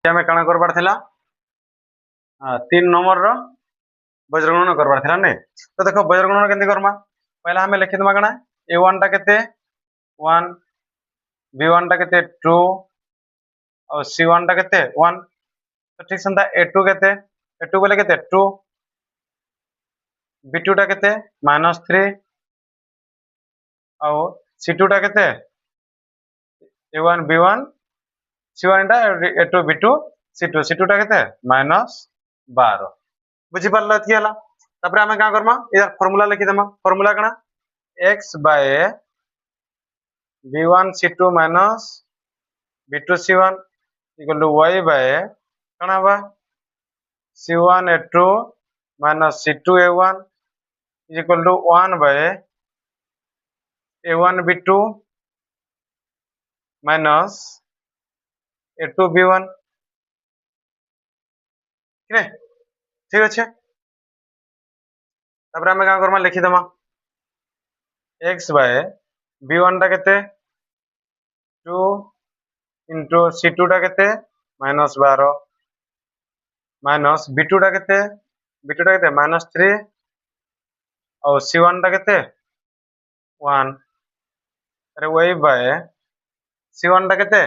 आमे काना करबार थिला 3 नंबर रो वज्रगुणन करबार थिला ने। तो देखो वज्रगुणन केंति करमा। पहला हमें लिखि दमा काना a1 टा केते 1 b1 टा केते 2 और c1 टा केते 1। तो ठीक संता a2 केते a2 बोले केते 2 b2 टा केते -3 और c2 टा केते a1 b1 c1 टा a2 b2 c2 c2 टा केते -12 बुझी पारलो एति हला। तापर हमें का करमा इधर फार्मूला लिखि देमा। फार्मूला कना x by b1 c2 minus b2 c1 equal to y by कना बा c1 a2 minus c2 a1 equal to 1 by a1 b2 minus a2 b1 ठीक अच्छे। तापर हमें का करमा लिखि देमा x बाय b1 टा केते 2 इंटू c2 टा केते -12 माइनस b2 टा केते -3 और c1 टा केते 1 अरे वही बाय c1 टा केते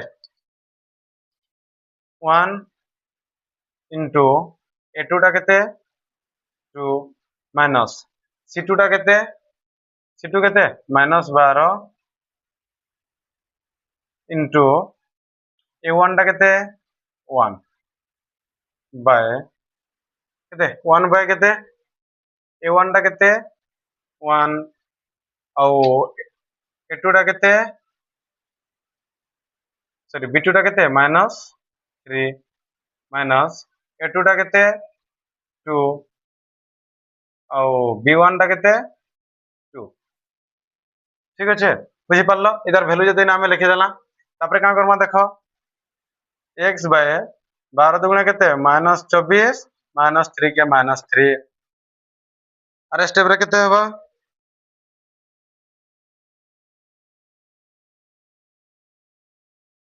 1 इंटू a2 टा केते 2 माइनस c2 टा केते -12 इंटू a1 टा केते 1 बाय केते 1 बाय केते a1 टा केते 1 और a2 टा केते सॉरी b2 टा केते -3 माइनस a2 टा केते 2 और b1 टा केते 2 ठीक अच्छे बुझी पारलो। इधर वैल्यू जदि आमे लिखि देला तापर का करमा देखो x बाय 12 दुगुणे केते -24 -3 के -3 अरे स्टेप रे केते होबा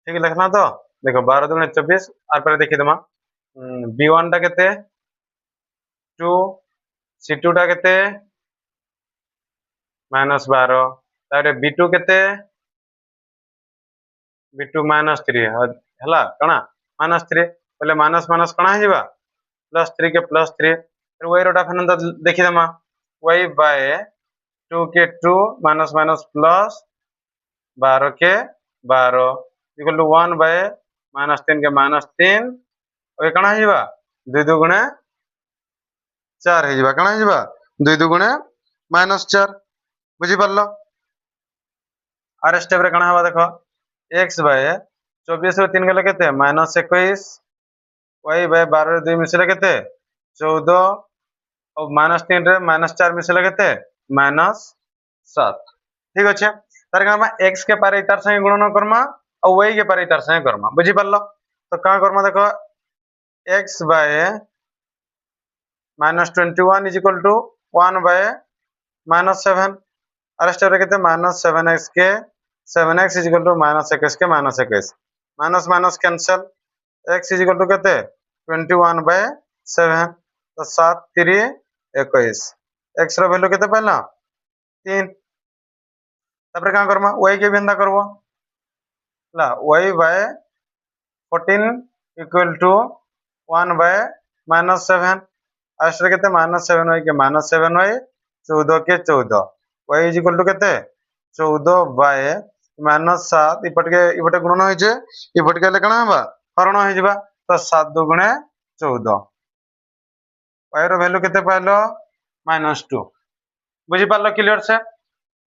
ठीक लिखना। तो देखो 12 दुगुणे 24 आर पर देखि दमा b1 टा केते 2 c2 टा केते -12 तारे b2 केते b2 -3 हला कणा -3 पहले माइनस माइनस कणा हिबा +3 के +3 फिर y रोटा फन देखि दमा y बाय 2 के 2 माइनस माइनस प्लस 12 के 12 इक्वल टू 1 बाय -3 के -3 और कणा हिबा 2 दुगुणे 4 हिबा कणा हिबा 2 दुगुणे -4 बुझी पारलो। आर स्टेप रे कणा हवा देखो x बाय 24 रे 3 गले केते -21 y बाय 12 रे 2 मिसले केते 14 और -3 रे -4 मिसले केते -7 ठीक अच्छे। तार का x के पारे इतार संगे गुणन करमा और y के पारे इतार संगे करमा बुझी पारलो। तो का करमा देखो x by -21 is equal to 1 by -7 आर स्टेप रे केते -7x के 7x इज इक्वल टू -21 के -21 minus minus cancel x is equal to केते 21 बाय 7 तो 7 3 21 x रो वैल्यू केते पाइला 3 तापर का करमा y के बिंदा करबो ला y by 14 equal to 1 by -7 आश्र केते -7y के -7y 14 के 14 y इज इक्वल टू केते 14 बाय -7 इपटे गुणन होय जे इपटे केले कणा हबा हरण होय जिबा तो 7 दुगुणे 14 y रो वैल्यू केते पाइलो -2 बुझी पारलो क्लियर से।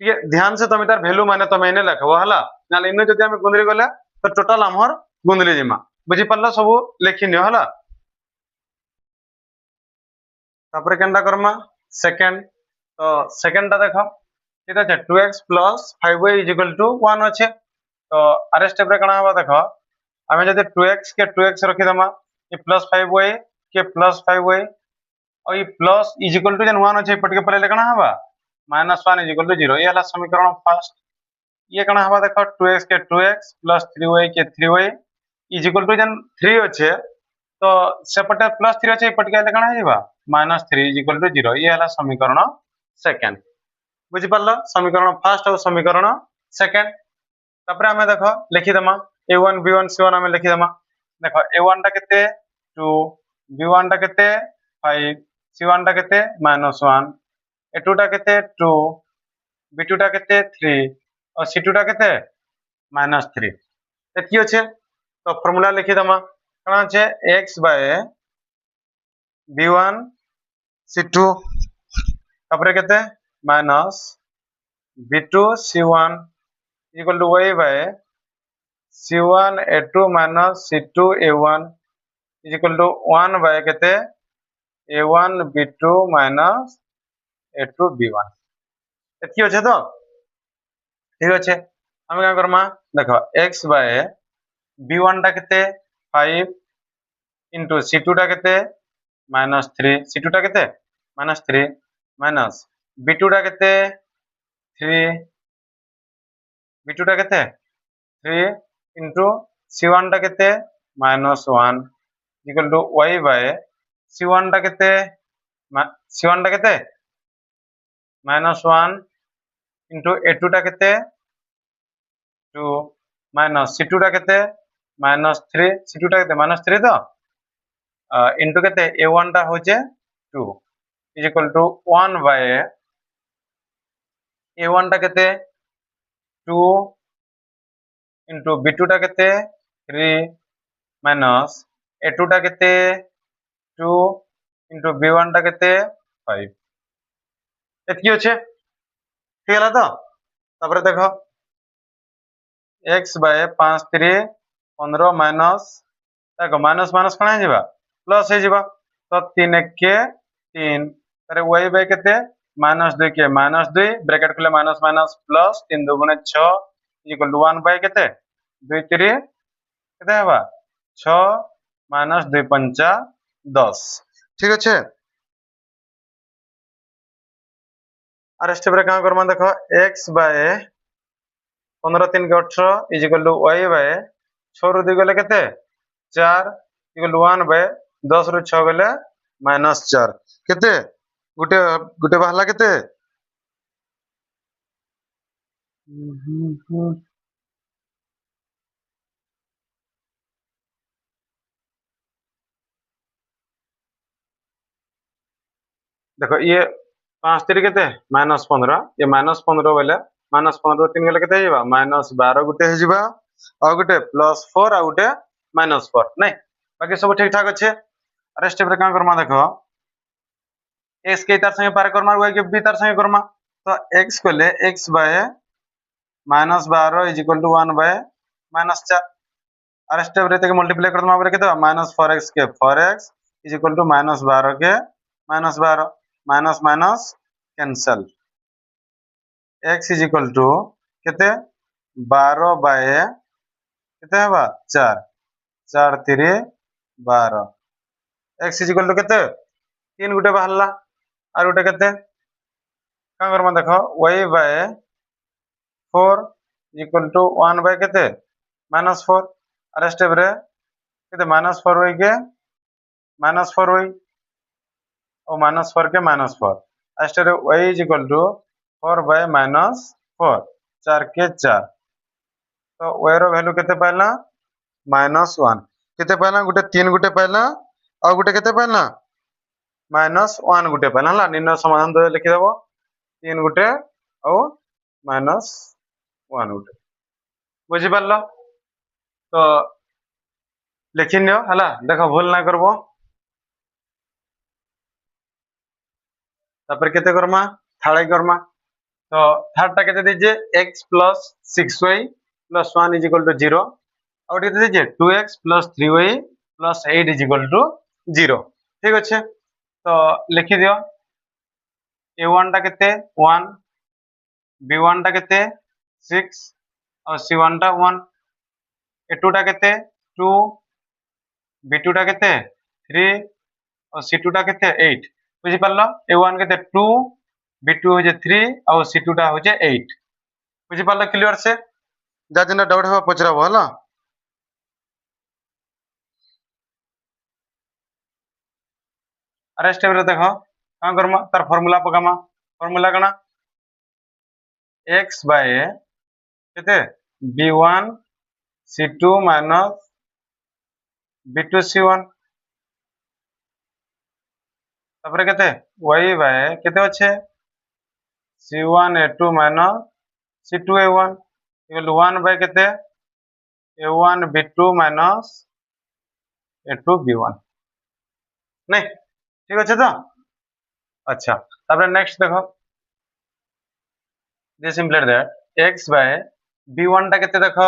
ये ध्यान से तुम तार वैल्यू माने तुम इने लिखबो हला नाले इने जदि हम गुंदरी गले तो टोटल हमर गुंदरी जिमा बुझी पारलो सब लिखिनियो हला। तापर केनडा करमा सेकंड तो सेकंड टा देखो ठीक है 2x plus 5y is equal to 1 अच्छे। तो आर स्टेप रे कणा हबा देखो हमें जदि 2x के 2x रखि दमा ये प्लस 5y के प्लस 5y और ये प्लस इज इक्वल टू जन 1 अच्छे पट के परे कणा हबा -1 इज इक्वल टू 0 ये हला समीकरण फर्स्ट। ये कणा हबा देखो 2x के 2x प्लस 3y के 3y इज इक्वल टू जन 3 अच्छे तो सेपटे +3 अच्छे एपटे आइले कण हेबा -3 इज इक्वल टू 0 ये हला समीकरण सेकंड बुझि पारलो समीकरण फर्स्ट और समीकरण सेकंड तापर हमें देखो लिखि दमा a1 b1 c1 हमें लिखि दमा देखो a1 टा केते 2 b1 टा केते 5 c1 टा केते -1 a2 टा केते 2 b2 टा केते 3 और c2 टा केते -3 एतकी अच्छे तो फॉर्मूला लिखि दमा कणा छे x बाय b1 c2 तापर केते minus b2 c1 equal to y by c1 a2 minus c2 a1 equal to 1 by केते a1 b2 minus a2 b1 एतकी अच्छे तो ठीक अच्छे हम क्या करमा देखो x बाय b1 टा केते 5 इंटू c2 टा केते -3 c2 टा केते -3 माइनस b2 टा केते 3 b2 टा केते 3 इंटू c1 टा केते -1 equal to y by c1 टा केते -1 इंटू a2 टा केते 2 माइनस c2 टा केते -3 c2 टा केते -3 तो इंटू केते a1 टा होचे 2 is equal to 1 by a1 टा केते 2 इंटू b2 टा केते 3 माइनस a2 टा केते 2 इंटू b1 टा केते 5 एतकी अच्छे ठीक है तो तापर देखो x बाय 5 3 15 माइनस देखो माइनस माइनस कण हेजिबा प्लस हेजिबा तो 3 1 के 3 तारे y बाय केते -2 के -2 ब्रैकेट खुले माइनस माइनस प्लस 3 2 गुणे 6 इक्वल टू 1 बाय केते 2 3 केते हेबा 6 माइनस 2 5 10 ठीक अच्छे आर स्टेप रे का करमा देखो x बाय 15 3 के 18 is equal to y by 6 रु 2 गले केते 4 इक्वल टू 1 बाय 10 रु 6 गले -4 केते गुटे गुटे बाहला केते देखो ये 5 3 केते -15 ये -15 बोले -15 3 गले केते हेबा -12 गुटे हेजिबा आ गुटे +4 आ गुटे -4 नै बाकी सब ठीक ठाक अच्छे अरे स्टेप रे का करमा देखो x के तार संगे पार करमा y के b तार संगे करमा तो x कोले x by -12 is equal to 1 by -4 अरे स्टेप रे तक मल्टीप्लाई कर दमा केते -4x के 4x इज इक्वल टू -12 के -12 minus minus cancel x is equal to केते 12 बाय केते हबा 4 4 3 12 x इज इक्वल टू केते 3 गुटे बाहरला आर गुटे केते का करमा देखो y by 4 equal to 1 by केते -4 आर स्टेप रे केते -4y के -4y और -4 के -4 अस्टर y is equal to 4 by -4 4 के 4 तो y रो वैल्यू केते पाइला -1 केते पाइला गुटे 3 गुटे पाइला और गुटे केते पाइला -1 गुटे पाइला हला निम्न समाधान तो लिखि देबो 3 गुटे और -1 गुटे बुझि पारलो तो लिखि नियो हला देखो भूल ना करबो तापर केते करमा थाळे करमा तो थर्ड टा केते दीजिए x plus 6y plus 1 is equal to 0 और केते दीजिए 2x plus 3y plus 8 is equal to 0 ठीक अच्छे तो लिखि दियो a1 टा केते 1 b1 टा केते 6 और c1 टा 1 a2 टा केते 2 b2 टा केते 3 और c2 टा केते 8 बुझि पारलो a1 केते 2 b2 हो जे 3 और c2 टा हो जे 8 बुझि पारलो क्लियर से जा जेना डाउट हवा पचराबो हला। आर स्टेप रे देखो का करम तार फार्मूला पकामा फार्मूला कना x बाय केते b1 c2 minus b2 c1 तापर केते y बाय केते अच्छे c1 a2 minus c2 a1 equal to 1 by केते a1 b2 minus a2 b1 नहीं ठीक अच्छे तो अच्छा तापर नेक्स्ट देखो this implied that x by b1 टा केते देखो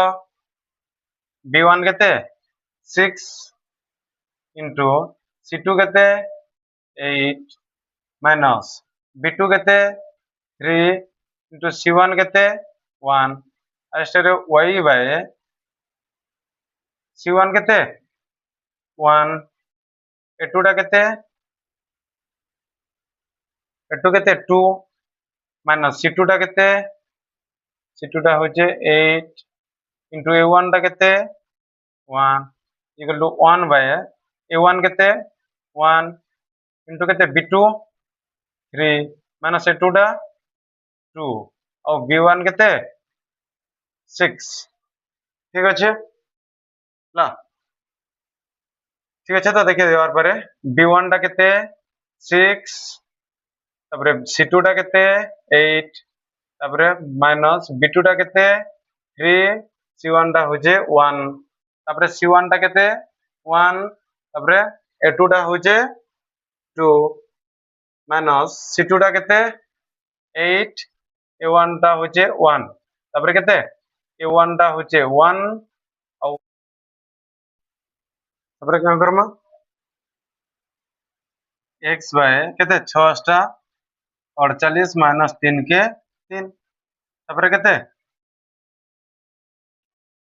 b1 केते 6 into c2 केते 8 माइनस b2 केते 3 into c1 केते 1 आस्टर y बाय c1 केते 1 a2 टा केते a2 केते 2 माइनस c2 टा केते c2 टा होचे 8 into a1 टा केते 1 इक्वल टू 1 बाय a1 केते 1 into केते b2 3 माइनस a2 टा 2 और b1 केते 6 ठीक अच्छे ला ठीक अच्छे तो देखिए देवार पर b1 टा केते 6 तापर c2 टा केते 8 तापर माइनस b2 टा केते 3 c1 टा होजे 1 तापर c1 टा केते 1 तापर a2 टा होजे 2 माइनस c2 टा केते 8 a1 टा होजे 1 तापर केते a1 टा होजे 1 और तापर क्या करमा x बाय केते 6 टा 48 माइनस 3 के 3 तापर केते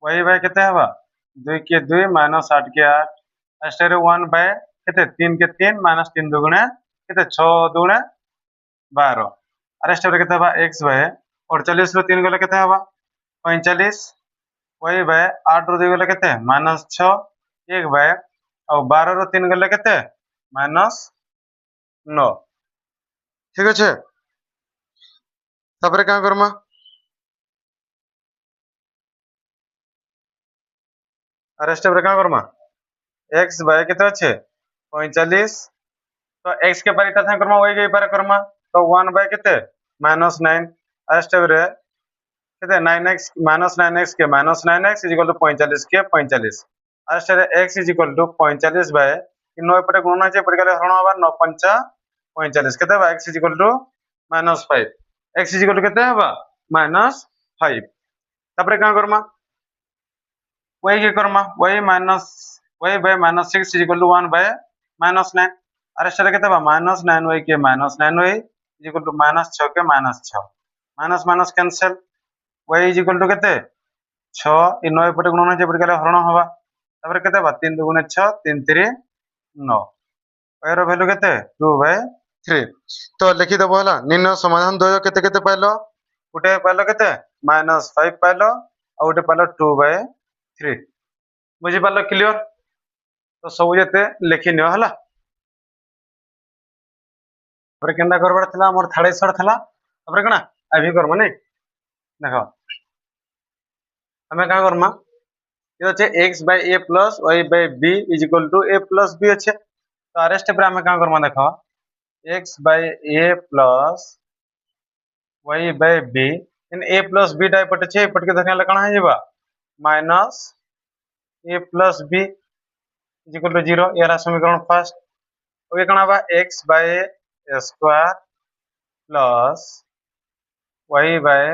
y बाय केते हवा 2 के 2 माइनस 8 के 8 अस्टर 1 बाय केते 3 के 3 माइनस 3 दुगुणे केते 6 दुगुणे 12 आर स्टेप केते हवा x बाय 48 रो 3 गले केते हवा 45 y बाय 8 रो 2 गले केते माइनस 6 1 बाय और 12 रो 3 गले केते माइनस 9 ठीक আছে तापर क्या करमा आर स्टेप रे क्या करमा x बाय केते अच्छे 45 तो x के परिता था करमा y के पारे करमा तो 1 बाय केते माइनस 9 आर स्टेप रे केते 9x माइनस 9x के minus 9x is equal to 45 के 45 आर स्टेप रे x is equal to 45 by 9 पटे गुणना छे पटे गले हरण होबा 9 5 45 केते बा x is equal to minus 5 x is equal to केते हबा माइनस 5 तापर का करमा y के करमा y minus y by minus 6 is equal to 1 by minus 9 आर स्टेप केते बा माइनस 9y के minus 9y is equal to minus 6 के minus 6 minus minus cancel y is equal to केते 6 इ 9 पटे गुणना छे पटे गले हरण होबा तापर केते बा 3 2 6 3 3 9 y रो वैल्यू केते 2 बाय 3 तो लिखि देबो हला निम्न समाधान दयो केते केते पाइलो उटे पाइलो केते माइनस 5 पाइलो और उटे पाइलो 2 बाय 3 बुझी पाइलो क्लियर तो सब जेते लिखि नियो हला पर केंदा करबार थला मोर थाड़े सर थला तापर कना अभी करम नै देखो हमें का करमा ये होचे x by a plus y by b is equal to a plus b अच्छे तो आर स्टेप रे हमें का करमा देखो x by a plus y by b इन a प्लस b टाइप पटे छे पट के देखला कणा है जेबा minus a plus b is equal to 0 यारा समीकरण फर्स्ट ओके कणा बा x by a square plus y by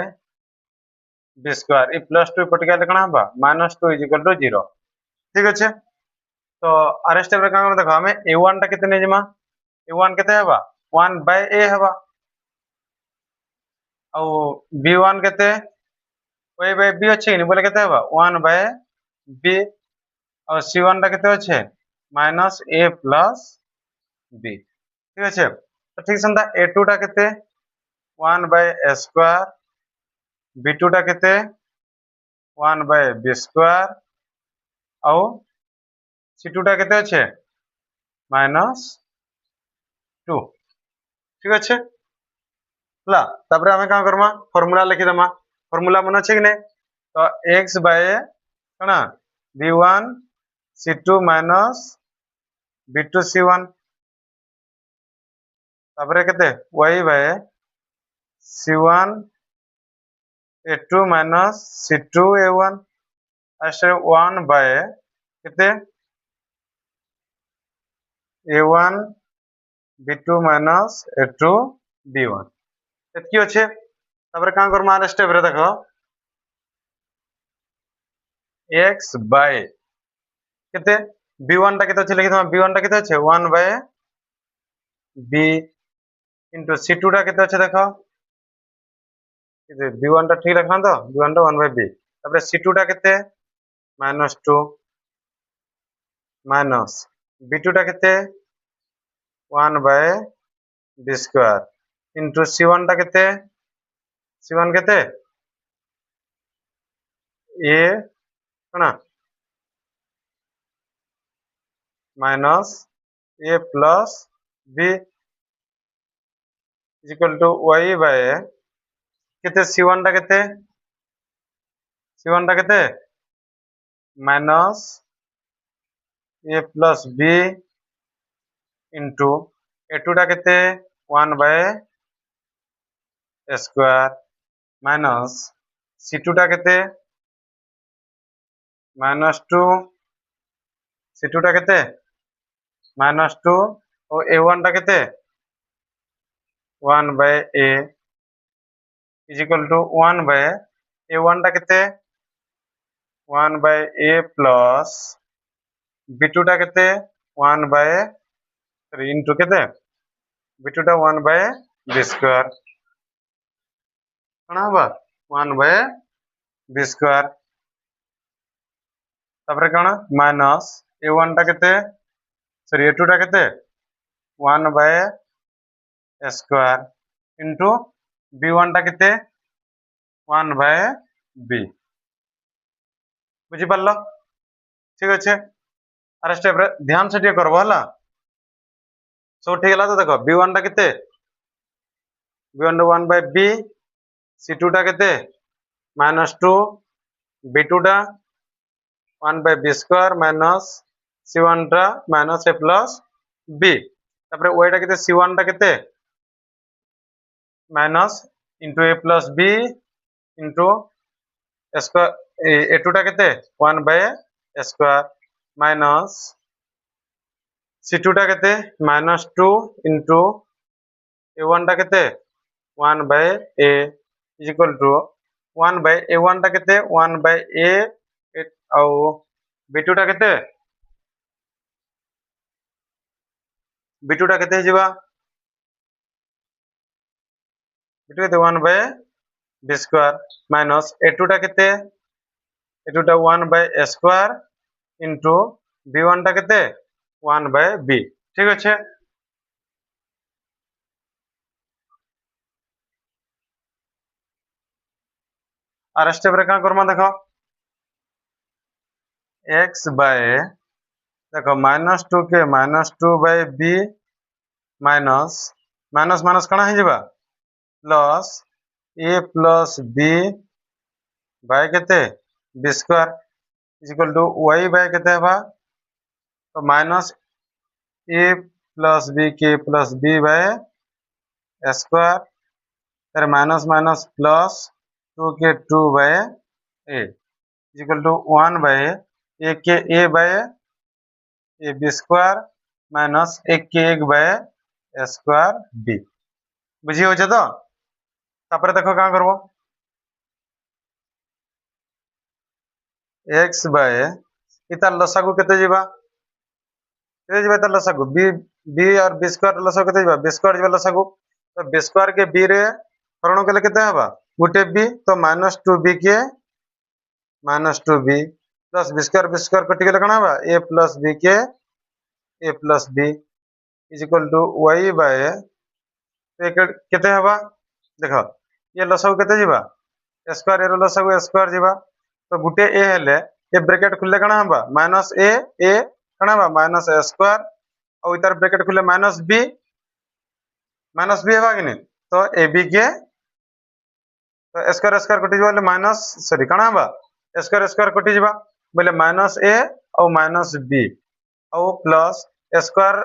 b square ए प्लस 2 पट के कणा बा माइनस 2 इज इक्वल टू 0 ठीक अच्छे तो आर स्टेप रे का देखो हमें a1 टा कितने जमा a1 केते हबा 1 बाय a हबा और b1 केते y बाय b अच्छे नि बोले केते हबा 1 बाय b और c1 टा केते अच्छे माइनस a प्लस b ठीक अच्छे तो ठीक संता a2 टा केते 1 बाय a स्क्वायर b2 टा केते 1 बाय b स्क्वायर और c2 टा केते अच्छे माइनस 2 ठीक अच्छे ला तापर आमे का करमा फार्मूला लिखि दमा फार्मूला मन अछि कि नै तो x बाय कना b1 c2 minus b2 c1 तापर केते y by c1 a2 minus c2 a1 ऐसे 1 बाय केते a1 b2 minus a2 b1 एतकी अच्छे तापर का करमा आर स्टेप रे देखो x बाय केते b1 टा केते अछि लिखि दमा b1 टा केते अछि 1 बाय b इनटू c2 टा केते अछि देखो b1 टा ठीक रखना तो b1 टा 1 बाय b तापर c2 टा केते -2 माइनस b2 टा केते 1 bye b square into c1 टा केते c1 केते a कना minus a plus b equal to y by केते c1 टा केते minus a plus b into a2 टा केते 1 बाय स्क्वायर माइनस c2 टा केते -2 c2 टा केते -2 और a1 टा केते 1 by a is equal to 1 by a1 टा केते 1 बाय a प्लस b2 टा केते 1 बाय 3 इनटू केते b2 टा 1 बाय b स्क्वायर कना बा 1 बाय b स्क्वायर तापर कना माइनस a1 टा केते सॉरी a2 टा केते 1 बाय स्क्वायर इनटू b1 टा केते 1 बाय b बुझी पारलो ठीक अच्छे अरे स्टेप रे ध्यान से टिके करबो हला सब ठीक हला तो देखो b1 टा केते b1 टा 1 बाय b c2 टा केते -2 b2 टा 1 bye b square minus c1 टा माइनस a प्लस b तापर y टा केते c1 टा केते minus into a plus b into square a2 टा केते 1 बाय स्क्वायर माइनस c2 टा केते -2 इनटू a1 टा केते 1 by a is equal to 1 by a1 टा केते 1 बाय a और b2 टा केते जिबा b2 केते 1 bye b square minus a2 टा केते a2 टा 1 बाय स्क्वायर इनटू b1 टा केते 1 बाय b ठीक अच्छे आर स्टेप रे का करमा देखो x बाय देखो -2 के -2 by b minus minus minus कणा हे जिबा plus a plus b by केते b square is equal to y by केते बा तो माइनस a प्लस b के प्लस b बाय स्क्वायर फिर माइनस माइनस प्लस 2 के 2 by a equal to 1 by a के a by a b square minus 1 के 1 bye square b बुझी हो तो तापर देखो का करबो x बाय इता लसागु केते जिबा लसागु b और b स्क्वायर लसागु केते जिबा b स्क्वायर जिबा लसागु तो b स्क्वायर के b रे हरण केले केते हबा गुटे b तो -2b के -2b प्लस b स्क्वायर कटि गेले कना हबा a प्लस b के a plus b is equal to y by केते हबा देखो ये लसागु केते जिबा स्क्वायर एरो लसागु स्क्वायर जिबा तो गुटे a हेले ए ब्रैकेट खुले कना हबा -a a कना हबा माइनस स्क्वायर और इधर ब्रैकेट खुले -b माइनस बी है कि नहीं तो ए बी के तो स्क्वायर स्क्वायर कटि बोले माइनस सॉरी कणा बा स्क्वायर स्क्वायर कटि जबा बोले माइनस ए और माइनस बी और प्लस स्क्वायर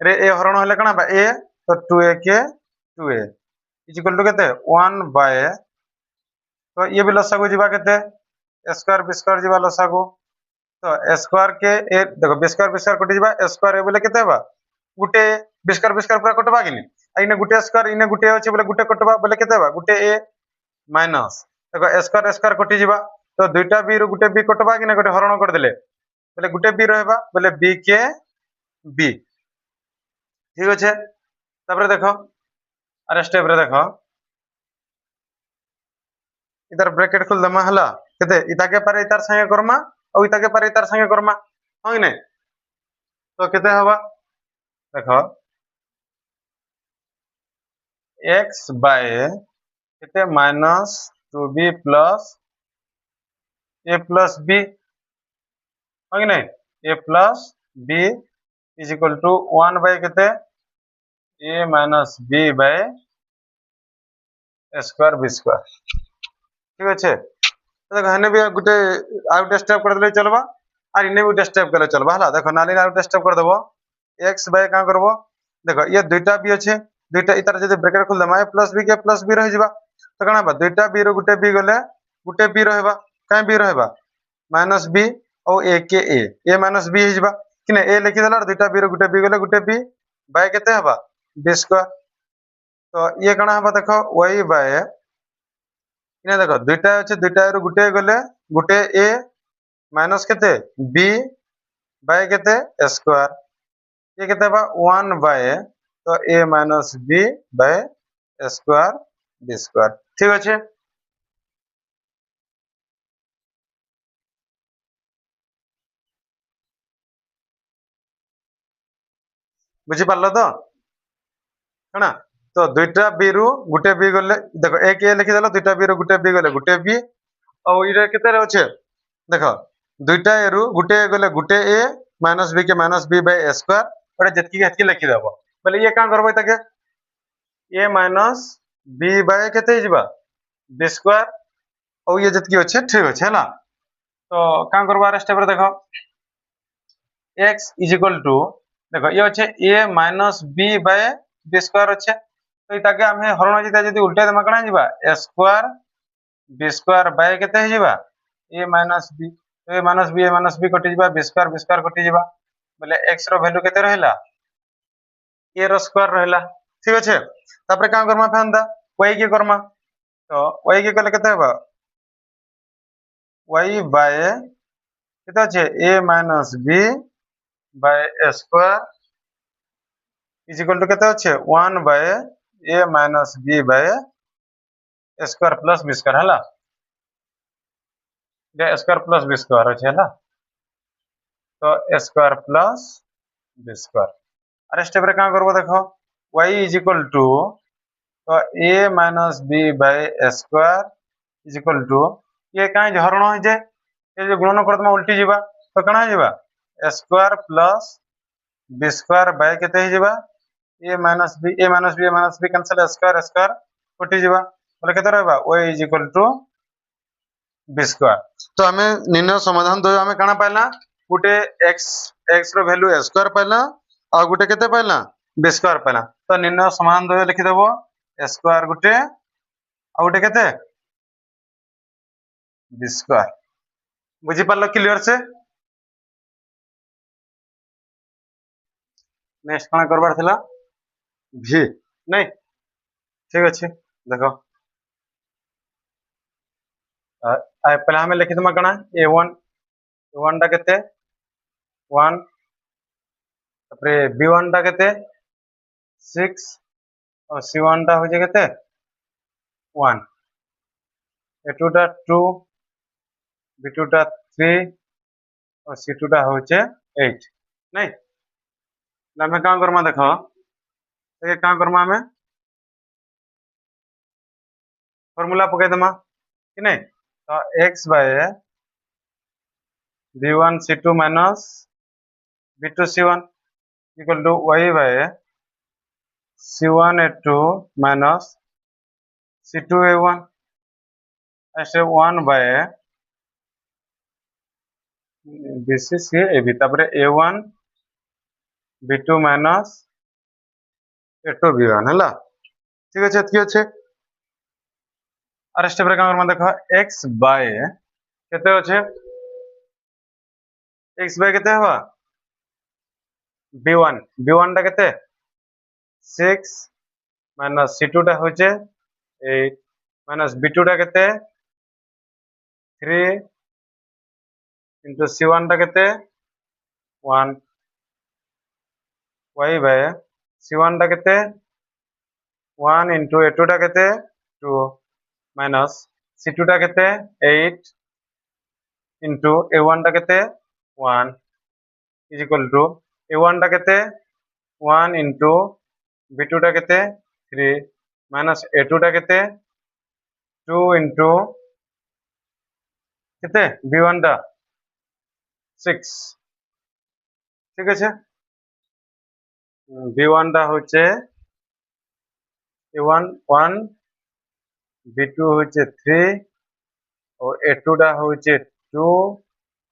रे ए हरण हले कणा बा ए तो 2a के 2a इज इक्वल टू केते 1 बाय तो ये भी लसागु जीवा केते स्क्वायर बी स्क्वायर जीवा लसागु तो स्क्वायर के ए देखो बी स्क्वायर कटि जीवा स्क्वायर ए बोले केते बा गुटे बी स्क्वायर पूरा कटबा कि नहीं इने गुटे स्क्वायर इने गुटे अछि बोले गुटे कटबा बोले केते बा गुटे ए माइनस देखो स्क्वायर स्क्वायर कटि जीवा तो दुईटा बी रो गुटे बी कटबा कि नहीं गोटे हरण कर देले बोले गुटे बी रहबा बोले बी के बी ठीक अछि तापर देखो आर स्टेप रे देखो इधर ब्रैकेट खोल दमा हला केते इता के पारे इतार संगे करमा और इता के पारे इतार संगे करमा हो कि नहीं तो केते हवा देखो x बाय केते minus 2b plus a plus b हो कि नहीं a plus b is equal to 1 by केते a minus b by square b square ठीक अच्छे तो देखो हने भी गुटे आउट स्टेप कर देले चलबा और इने भी स्टेप करले चलबा हला देखो नाली आउट स्टेप कर देबो x बाय का करबो देखो ये दुईटा बी अच्छे दुईटा इतार जदि ब्रैकेट खोल दमा a प्लस b रह जिबा तो कणा बा दुईटा बी रो गुटे बी गले गुटे बी रहबा काई बी रहबा माइनस b और a के a माइनस b हिजबा किने a लिखि देला दुईटा बी रो गुटे बी गले गुटे बी बाय केते हबा b स्क्वायर तो ये कणा हबा देखो y बाय इने देखो दुईटा अछि दुईटा रो गुटे गले गुटे a माइनस केते b बाय केते स्क्वायर ये केते बा 1 बाय तो a minus b by square b square ठीक अछि बुझी पारलो तो कणा तो दुईटा बी रु गुटे बी गले देखो एक ए लिखि देलो दुईटा बी रु गुटे बी गले गुटे बी और इरे केते रे अछि देखो दुईटा ए रु गुटे गले गुटे ए माइनस बी बाय स्क्वायर ओरे जतकी हतकी लिखि देबो बोले ये का करबो तके ए माइनस बी बाय केते जिबा बी स्क्वायर और ये जतकी अछि ठीक अछि हला तो का करबो आर स्टेप रे देखो x इज इक्वल टू देखो ये अछि a minus b by b square अछि तो इताके हमें हरण जिता जदी उल्टे दमा कणा जिबा a square b square by केते हे जिबा a माइनस b तो a माइनस b कटि जिबा b स्क्वायर कटि जिबा बोले x रो वैल्यू केते रहला a रो स्क्वायर रहला ठीक अछि तापर का करमा फंदा y के करमा तो y के कले केते हेबा y बाय केते अछि a minus b by square is equal to केते अछि 1 by a minus b by square plus b square हला जे स्क्वायर प्लस b स्क्वायर अछि हला तो स्क्वायर प्लस b स्क्वायर अरे स्टेप रे का करबो देखो y इज इक्वल टू तो a minus b by square is equal to ये काई हरण हो जे ये जो गुणन करतमा उल्टी जिबा तो कणा जिबा square plus b square by केते हे जिबा a minus b cancel square square कटि जिबा बोले केते रहबा y is equal to b square तो हमें निर्णय समाधान दो हमें काना पाइला गुटे x रो वैल्यू स्क्वायर पाइला और गुटे केते पाइला b स्क्वायर पाइला तो निर्णय समाधान दो लिखि देबो स्क्वायर गुटे और गुटे केते b स्क्वायर बुझी पारलो क्लियर से नेक्स्ट काना करबार थिला v नहीं ठीक अछि देखो पहले हमें लिखि दमा कणा a1 टा केते 1 तापरे b1 टा केते 6 और c1 टा हो जे केते 1 a2 टा 2 b2 टा 3 और c2 टा हो जे 8 नहीं हमें का करमा देखो ये का करमा हमें फार्मूला पके दमा कि नहीं तो x by b1 c2 minus b2 c1 equal to y by C1A2 minus C2A1 ऐसे 1 by BC C AB तापर A1 B2 minus A2 B1 है ठीक अच्छे एतकी अच्छे आर स्टेप रे काम देखो x by केते अच्छे x by केते हवा B1 टा केते 6 minus C2 टा होचे 8 minus B2 टा केते 3 into C1 टा केते 1 y by C1 टा केते 1 into A2 टा केते 2 minus C2 टा केते 8 into A1 टा केते 1 is equal to A1 टा केते 1 into B2 टा केते 3 minus A2 टा केते 2 into केते B1 टा 6 ठीक আছে B1 टा होचे A1 1 B2 होचे 3 और A2 टा होचे 2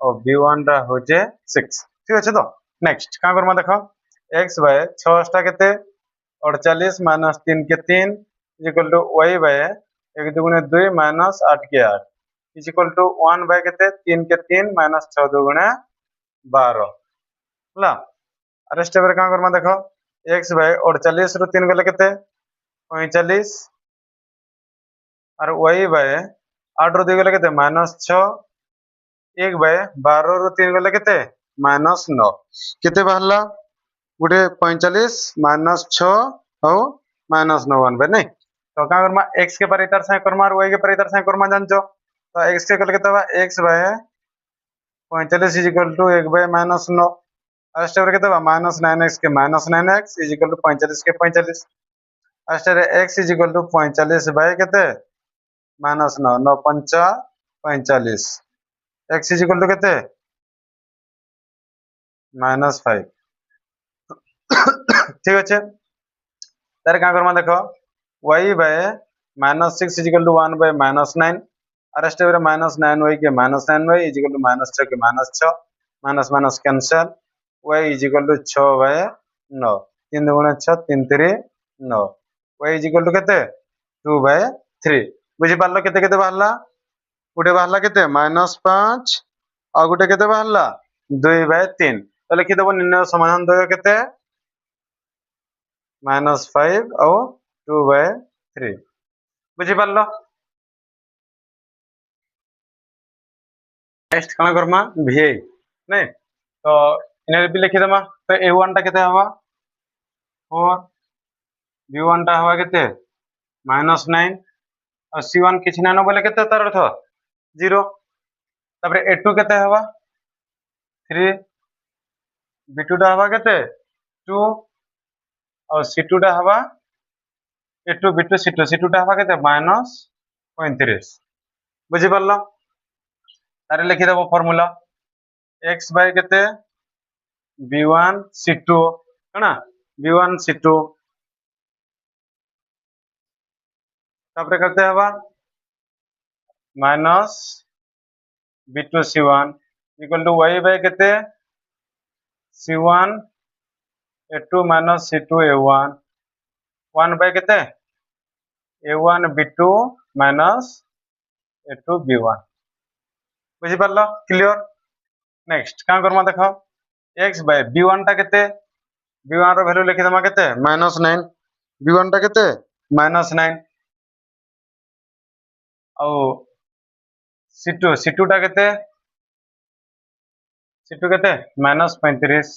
और B1 टा होचे 6 ठीक আছে तो नेक्स्ट का करमा देखो x by 6 टा केते 48 minus 3 के 3 is equal to y by 1 दुगुने 2 minus 8 के 8 is equal to 1 by केते 3 के 3 minus 6 दुगुने 12 होला अरे स्टेप रे का करमा देखो x by 48 रो 3 गले केते 45 और y by 8 रो 2 गले केते -6 1 by 12 रो 3 गले केते -9 केते बाहरला गुटे 45 -6 और -9 1 by नहीं तो का करमा x के परितर से करमा और y के परितर से करमा जानचो तो x के केते बा x by 45 is equal to 1 by -9 और स्टेप रे केते बा -9x के -9x is equal to 45 के 45 और स्टेप रे x is equal to 45 by केते -9 9 5 45 x is equal to केते -5 ठीक अच्छे तार का करमा देखो y by -6 is equal to 1 by -9 और स्टेप रे -9y के -9y is equal to -6 के -6 minus minus cancel y is equal to 6 by 9 3 दुगुणे 6 3 3 9 y is equal to केते 2 by 3 बुझी पारलो केते केते बाहरला गुटे बाहरला केते -5 और गुटे केते बाहरला 2 by 3 तो लिखि देबो निर्णय समाधान देबो केते -5 और 2 by 3 बुझी पारलो नेक्स्ट कना करमा vi नै तो इने भी लिखि देमा तो a1 टा केते हवा 4 b1 टा हवा केते -9 और c1 किछ ना बोले केते तार अर्थ 0 तापर a2 केते हवा 3 b2 टा हवा केते 2 और c2 टा हवा a2 b2 c2 टा हवा केते -35 बुझी पारलो तारे लिखि देबो फार्मूला x by केते b1 c2 है ना b1 c2 तापर करते हवा minus b2 c1 equal to y by केते c1 a2 minus c2 a1 1 by केते a1 b2 minus a2 b1 बुझी पारलो क्लियर नेक्स्ट का करमा देखो x by b1 टा केते b1 रो वैल्यू लिखि दमा केते -9 b1 टा केते -9 औ c2 टा केते c2 केते -35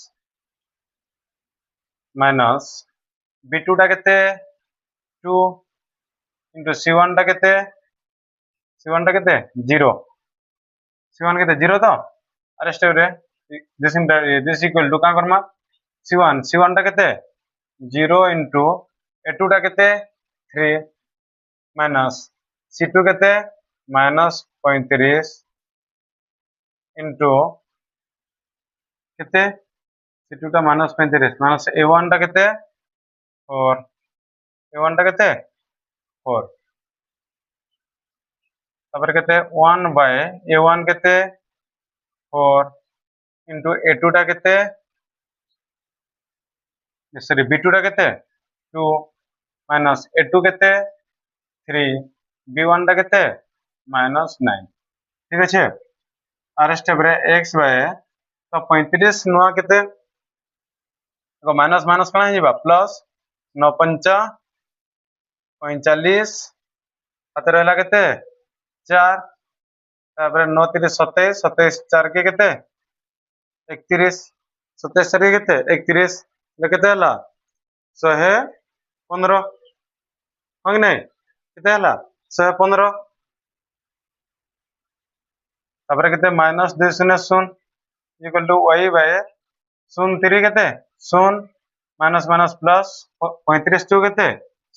माइनस b2 टा केते 2 into c1 टा केते 0 c1 केते 0 तो अरे स्टेप रे दिस इक्वल टू का करमा c1 टा केते 0 into a2 टा केते 3 माइनस c2 केते -35 into केते c2 टा -35 माइनस a1 टा केते 4 a1 टा केते 4 तापर केते 1 बाय a1 केते 4 into a2 टा केते सॉरी b2 टा केते 2 माइनस a2 केते 3 b1 टा केते -9 ठीक अछि आर स्टेप रे x बाय तो 35 नुआ केते देखो माइनस माइनस कଣା हिबा प्लस 9 पंचा 45 हाथ रहला केते 4 तापर 9 3 27 27 4 के केते 31 27 4 के केते 31 ले केते हला 115 हो कि नहीं केते हला 115 तापर केते माइनस 2 शून्य शून्य इक्वल टू y बाय 0 3 केते 0 माइनस माइनस प्लस 35 टू केते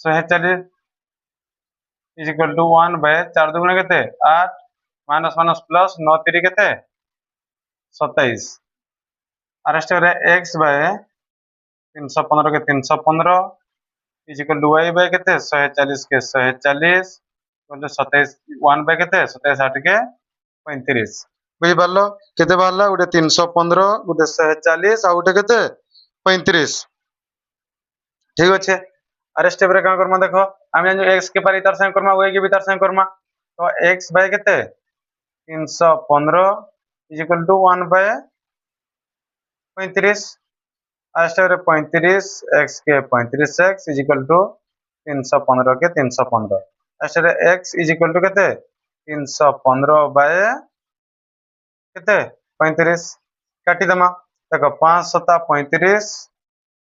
140 इज इक्वल टू 1 बाय 4 दुगुना केते 8 माइनस माइनस प्लस 9 3 केते 27 आरस्ट रे x बाय 315 के 315 is equal to y by केते 140 के 140 इक्वल टू 27 1 बाय केते 27 8 के 35 बुझी पारलो केते बाहरला गुटे 315 गुटे 140 आ गुटे केते 35 ठीक अच्छे आर स्टेप रे का करमा देखो हम जान x के पार इतार संग करमा y के भी तार संग करमा तो x बाय केते 315 इज इक्वल टू 1 बाय 35 आर स्टेप रे 35 x के 35x इज इक्वल टू 315 के 315 आर स्टेप रे x इज इक्वल टू केते 315 बाय केते 35 काटी दमा देखो 5 7 35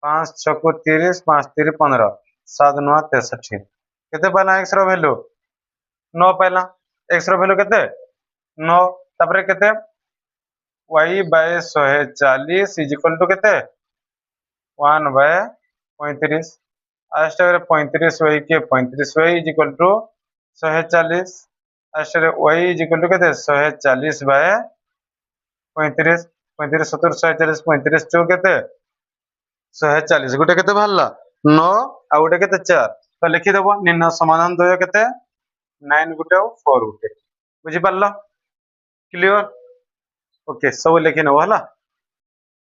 5 6 को 30 5 3 15 7 9 63 केते पाला x रो वैल्यू 9 पाला x रो वैल्यू केते 9 तापर केते y by 140 is equal to केते 1 बाय 35 आस्टर रे 35 y के 35 y इज इक्वल टू 140 आस्टर y इज इक्वल टू केते 140 बाय 35 35 70 140 35 टू केते 140 गुटे केते बाहरला 9 आ गुटे केते 4 तो लिखि देबो निम्न समाधान द्वय केते 9 गुटे 4 गुटे बुझी पारलो क्लियर ओके सब लिखि नबो हला।